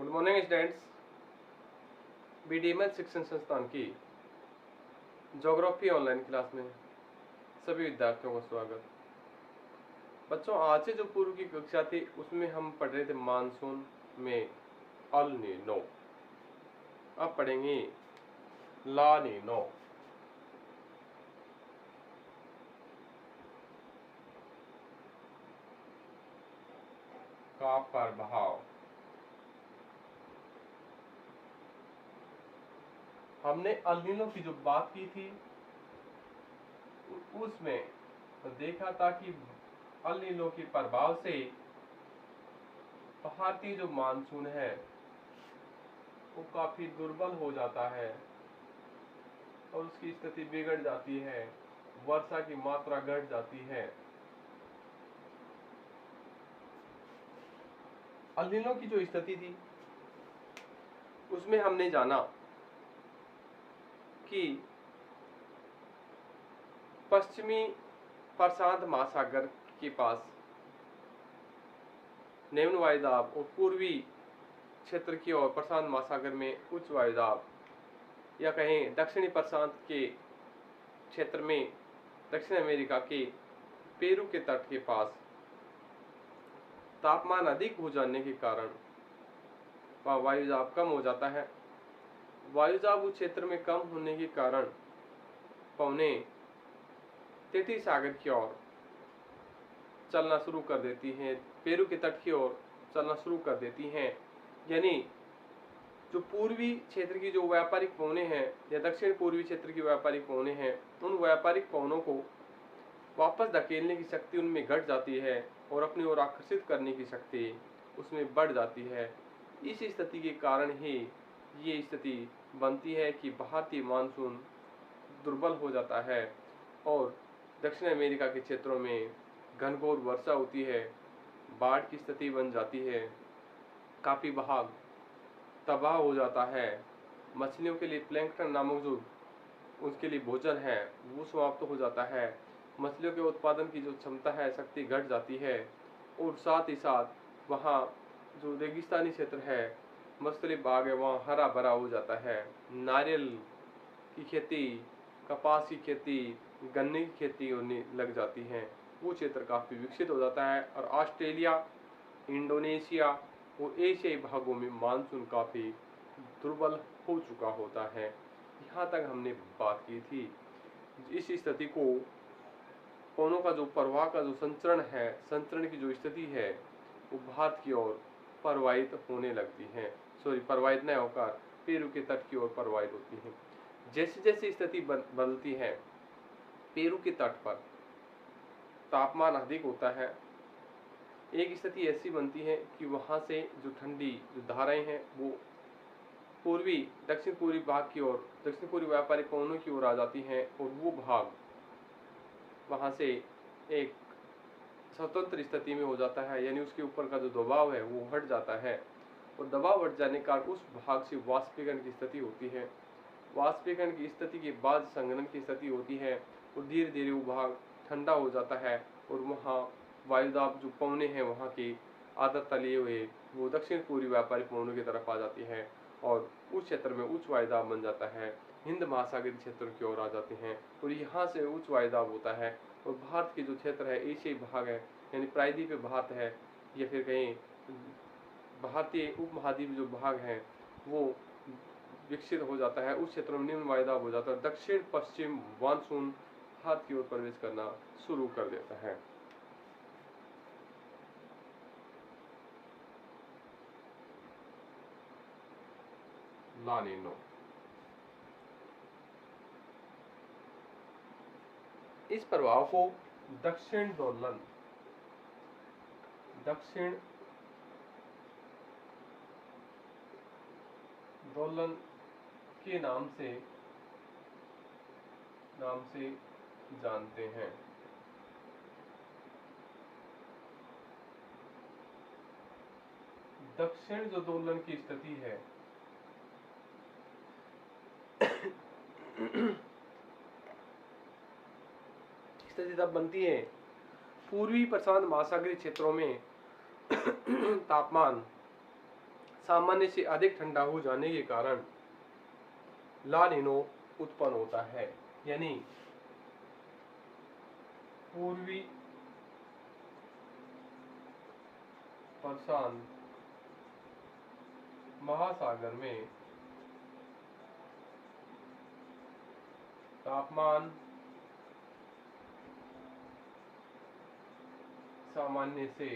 Good morning students. बीडीएमएल शिक्षण संस्थान की ज्योग्राफी ऑनलाइन क्लास में सभी विद्यार्थियों का स्वागत। बच्चों, आज से जो पूर्व की कक्षा थी उसमें हम पढ़ रहे थे मानसून में अल नीनो। अब पढ़ेंगे ला नीनो। का प्रभाव। हमने अल नीनो की जो बात की थी उसमें देखा था कि अल नीनो के प्रभाव से भारतीय जो मानसून है वो काफी दुर्बल हो जाता है और उसकी स्थिति बिगड़ जाती है, वर्षा की मात्रा घट जाती है। अल नीनो की जो स्थिति थी उसमें हमने जाना कि पश्चिमी प्रशांत महासागर के पास निम्न वायुदाब और पूर्वी क्षेत्र की ओर प्रशांत महासागर में उच्च वायुदाब, या कहें दक्षिणी प्रशांत के क्षेत्र में दक्षिण अमेरिका के पेरू के तट के पास तापमान अधिक हो जाने के कारण वह वायुदाब कम हो जाता है। वायुदाब उस क्षेत्र में कम होने के कारण पवनें तटीय सागर की ओर चलना शुरू कर देती हैं, पेरू के तट की ओर चलना शुरू कर देती हैं। यानी जो पूर्वी क्षेत्र की जो व्यापारिक पवनें हैं या दक्षिण पूर्वी क्षेत्र की व्यापारिक पवनें हैं, उन व्यापारिक पवनों को वापस धकेलने की शक्ति उनमें घट जाती है और अपनी ओर आकर्षित करने की शक्ति उसमें बढ़ जाती है। इस स्थिति के कारण ही ये स्थिति बनती है कि भारतीय मानसून दुर्बल हो जाता है और दक्षिण अमेरिका के क्षेत्रों में घनघोर वर्षा होती है, बाढ़ की स्थिति बन जाती है, काफ़ी भाग तबाह हो जाता है। मछलियों के लिए प्लैंकटन नामक जो उसके लिए भोजन है वो समाप्त हो जाता है। मछलियों के उत्पादन की जो क्षमता है, शक्ति घट जाती है और साथ ही साथ वहाँ जो रेगिस्तानी क्षेत्र है, मस्तली बाग है, वहाँ हरा भरा हो जाता है। नारियल की खेती, कपास की खेती, गन्ने की खेती होने लग जाती है। वो क्षेत्र काफ़ी विकसित हो जाता है और ऑस्ट्रेलिया, इंडोनेशिया और एशियाई भागों में मानसून काफ़ी दुर्बल हो चुका होता है। यहाँ तक हमने बात की थी। इस स्थिति को पवनों का जो प्रवाह का जो संचरण है, संचरण की जो स्थिति है वो भारत की ओर प्रवाहित होने लगती है। प्रवाहित न होकर पेरू के तट की ओर प्रवाहित होती है। जैसे जैसे स्थिति बदलती है, पेरू के तट पर तापमान अधिक होता है। एक स्थिति ऐसी बनती है कि वहाँ से जो ठंडी जो धाराएं हैं वो पूर्वी दक्षिण पूर्वी भाग की ओर, दक्षिण पूर्वी व्यापारिक पवनों की ओर आ जाती हैं और वो भाग वहाँ से एक स्वतंत्र स्थिति में हो जाता है। यानी उसके ऊपर का जो दबाव है वो हट जाता है और दबाव हट जाने के कारण उस भाग से वाष्पीकरण की स्थिति होती है। वाष्पीकरण की स्थिति के बाद संघनन की स्थिति होती है और धीरे धीरे वो भाग ठंडा हो जाता है और वहाँ वायुदाब जो पवनें हैं वहाँ की आदत लिए हुए वो दक्षिण पूर्वी व्यापारिक पवनों की तरफ आ जाती हैं और उस क्षेत्र में उच्च वायुदाब बन जाता है। हिंद महासागरीय क्षेत्र की ओर आ जाते हैं और यहाँ से उच्च वायुदाब होता है और भारत के जो क्षेत्र है, एशियाई भाग है, यानी प्रायद्वीपीय भारत है या फिर कहीं भारतीय उपमहाद्वीप जो भाग है वो विकसित हो जाता है। उस क्षेत्र में निम्न वायुदाब हो जाता है। दक्षिण पश्चिम मानसून भारत की ओर प्रवेश करना शुरू कर देता है। ला नीनो। इस प्रभाव को दक्षिण दोलन, दक्षिण दोलन के नाम से जानते हैं। दक्षिण जो दोलन की स्थिति है स्थिति तब बनती है पूर्वी प्रशांत महासागरीय क्षेत्रों में तापमान सामान्य से अधिक ठंडा हो जाने के कारण ला नीनो उत्पन्न होता है। यानी पूर्वी प्रशांत महासागर में तापमान सामान्य से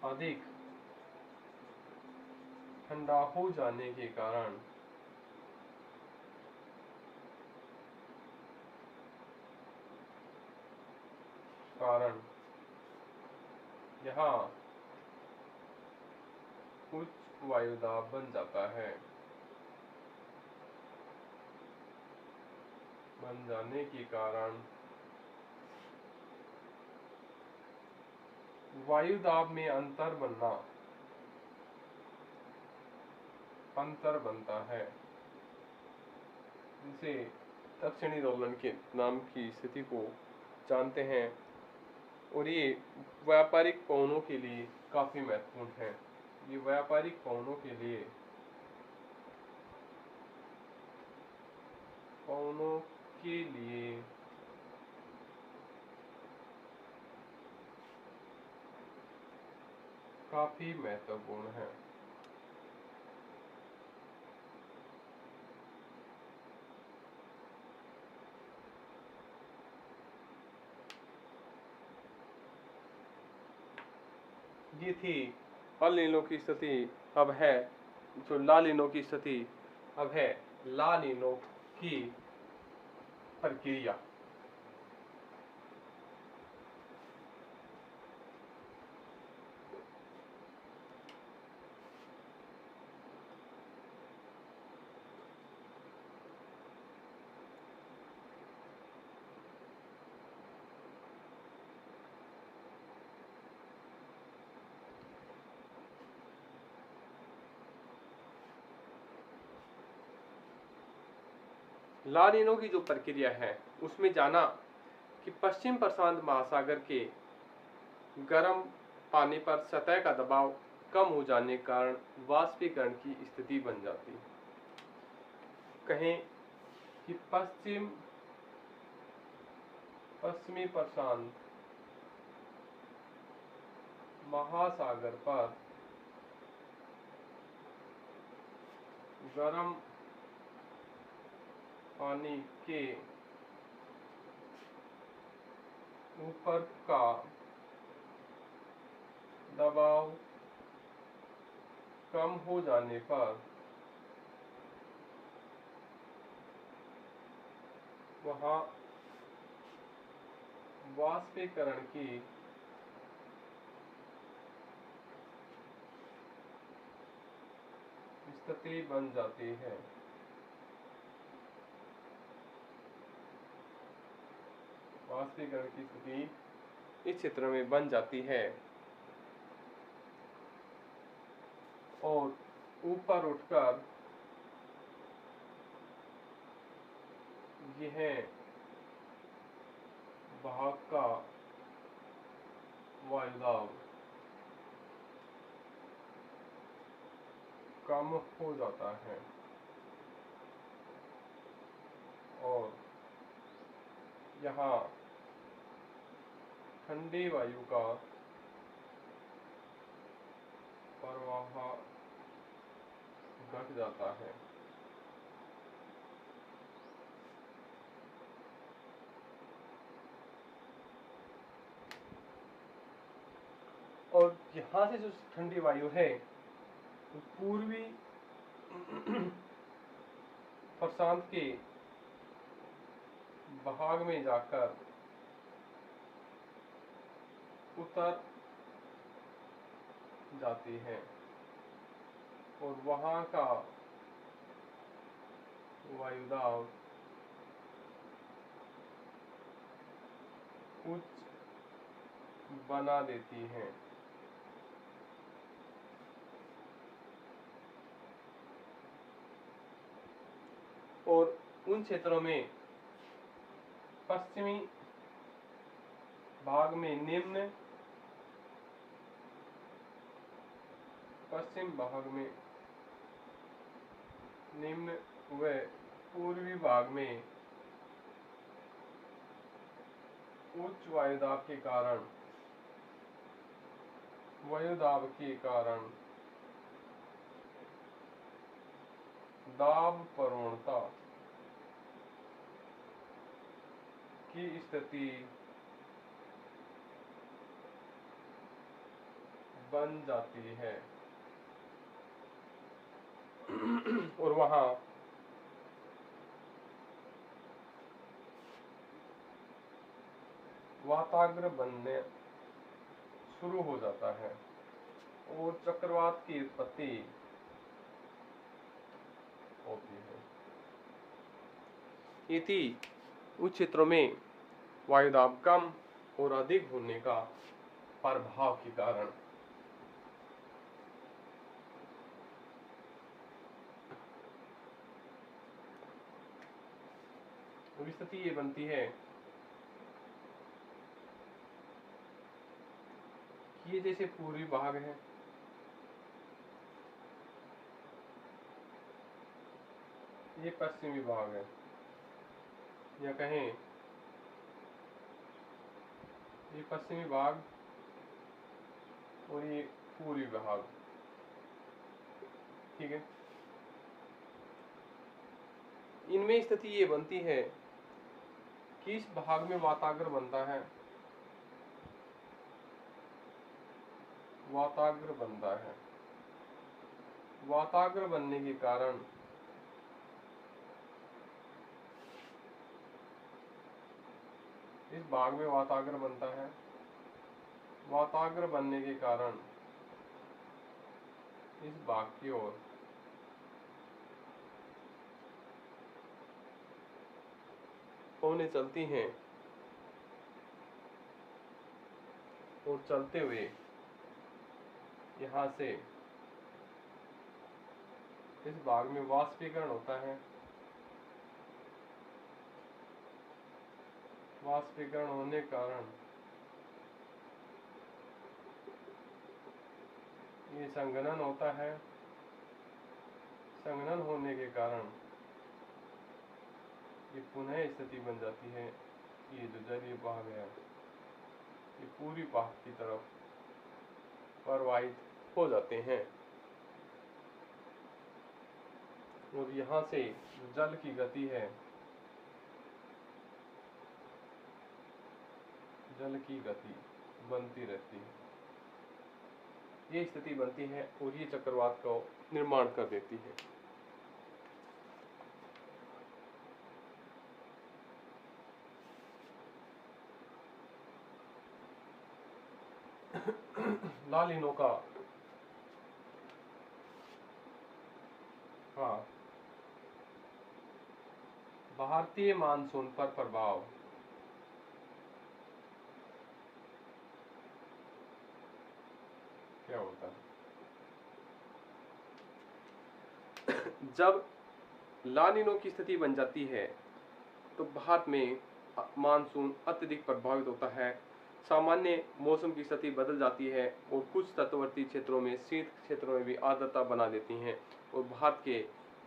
अधिक ठंडा हो जाने के कारण यहाँ उच्च वायुदाब बन जाता है। बन जाने के कारण वायुदाब में अंतर बनता है, जिसे दक्षिणी दोलन के नाम की स्थिति को जानते हैं, और ये व्यापारिक पवनों के लिए काफी महत्वपूर्ण है। ये व्यापारिक पवनों के लिए काफी महत्वपूर्ण है। ये थी अल नीनो की स्थिति। अब है जो ला नीनो की स्थिति। अब है ला नीनो की प्रक्रिया। ला नीनो की जो प्रक्रिया है उसमें जाना कि पश्चिम प्रशांत महासागर के गर्म पानी पर सतह का दबाव कम हो जाने के कारण वाष्पीकरण की स्थिति बन जाती है। कहें कि पश्चिमी प्रशांत महासागर पर गर्म पानी के ऊपर का दबाव कम हो जाने पर वहाँ वाष्पीकरण की स्थिति बन जाती है। वाष्पीकरण की स्थिति इस क्षेत्र में बन जाती है और ऊपर उठकर यह भाग का वायुदाब कम हो जाता है और यहाँ ठंडी वायु का प्रवाह घट जाता है। और यहाँ से जो ठंडी वायु है तो पूर्वी प्रशांत के भाग में जाकर उतर जाती है और वहाँ का वायुदाब उच्च बना देती है। और उन क्षेत्रों में पश्चिमी भाग में निम्न, पश्चिम भाग में निम्न व पूर्वी भाग में उच्च वायुदाब के कारण दाब प्रवणता की स्थिति बन जाती है और वहां वाताग्र बनने शुरू हो जाता है और चक्रवात की उत्पत्ति होती है। इति उच्च क्षेत्रों में वायुदाब कम और अधिक होने का प्रभाव के कारण स्थिति ये बनती है कि ये जैसे पूर्वी भाग है, ये पश्चिमी भाग है, या कहें ये पश्चिमी भाग और ये पूर्वी भाग, ठीक है। इनमें स्थिति ये बनती है कि इस भाग में वाताग्र बनता है, वाताग्र बनने के कारण इस भाग में वाताग्र बनता है, वाताग्र बनने के कारण इस भाग की ओर पवनें चलती हैं और चलते हुए यहाँ से इस भाग में वाष्पीकरण होता है, वाष्पीकरण होने के कारण ये संघनन होता है, संघनन होने के कारण ये पुनः स्थिति बन जाती है। ये जो जलीय भाग है ये पूरी भाग की तरफ प्रवाहित हो जाते हैं और यहाँ से जल की गति है, जल की गति बनती रहती है। ये स्थिति बनती है और ये चक्रवात का निर्माण कर देती है। लालिनों का भारतीय मानसून पर प्रभाव। क्या होता है जब लानिनो की स्थिति बन जाती है तो भारत में मानसून अत्यधिक प्रभावित होता है, सामान्य मौसम की स्थिति बदल जाती है और कुछ तटवर्ती क्षेत्रों में शीत क्षेत्रों में भी आर्द्रता बना देती हैं और भारत के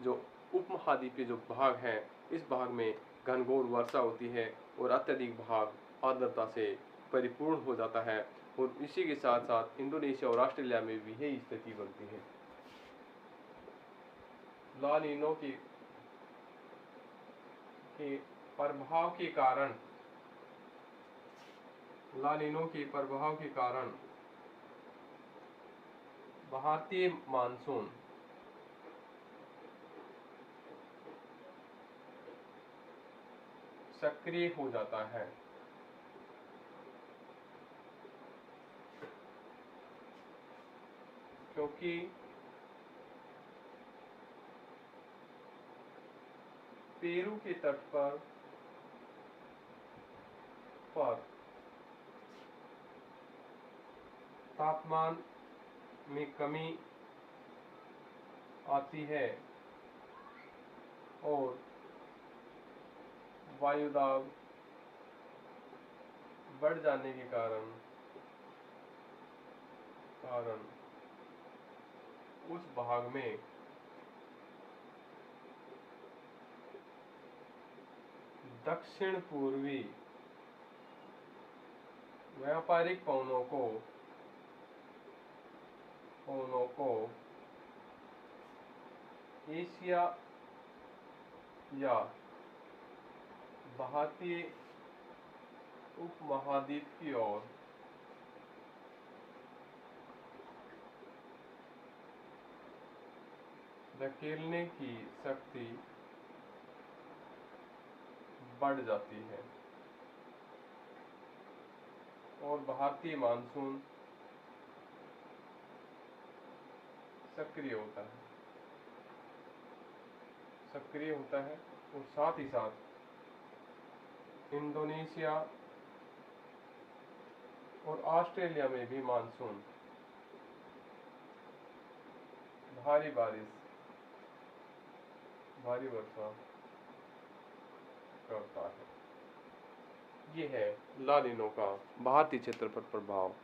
जो उपमहाद्वीपीय जो भाग है इस भाग में घनघोर वर्षा होती है और अत्यधिक भाग आर्द्रता से परिपूर्ण हो जाता है और इसी के साथ साथ इंडोनेशिया और ऑस्ट्रेलिया में भी यही स्थिति बनती है। लानिनो के प्रभाव के कारण लानिनो के प्रभाव के कारण भारतीय मानसून सक्रिय हो जाता है, क्योंकि पेरू के तट पर तापमान में कमी आती है और वायुदाब बढ़ जाने के कारण उस भाग में दक्षिण पूर्वी व्यापारिक पवनों को एशिया या भारतीय उपमहाद्वीप की ओर धकेलने की शक्ति बढ़ जाती है और भारतीय मानसून सक्रिय होता है और साथ ही साथ इंडोनेशिया और ऑस्ट्रेलिया में भी मानसून भारी वर्षा करता है। ये है ला नीनो का भारतीय क्षेत्र पर प्रभाव।